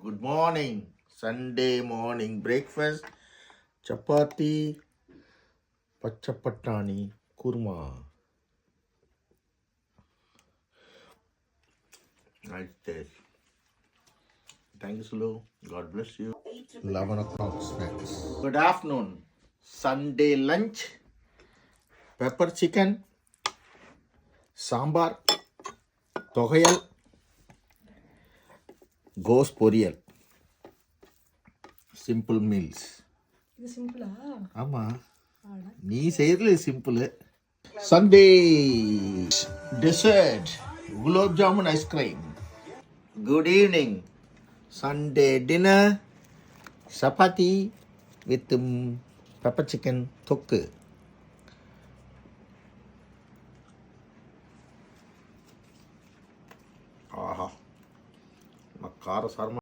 Good morning. Sunday morning breakfast. Chapati, pachapatani, kurma. Nice taste. Thank you, Sulu. God bless you. 11 o'clock snacks. Good afternoon. Sunday lunch. Pepper chicken. Sambar. Tohayal. Ghost பொரியல். Simple meals. இது சிம்பிளா? ஆமா, நீ செய்யறது simple. Sunday dessert gulab jamun ice cream. Good evening. Sunday dinner chapati with pepper chicken thokku. ஆஹா, கார சாரமா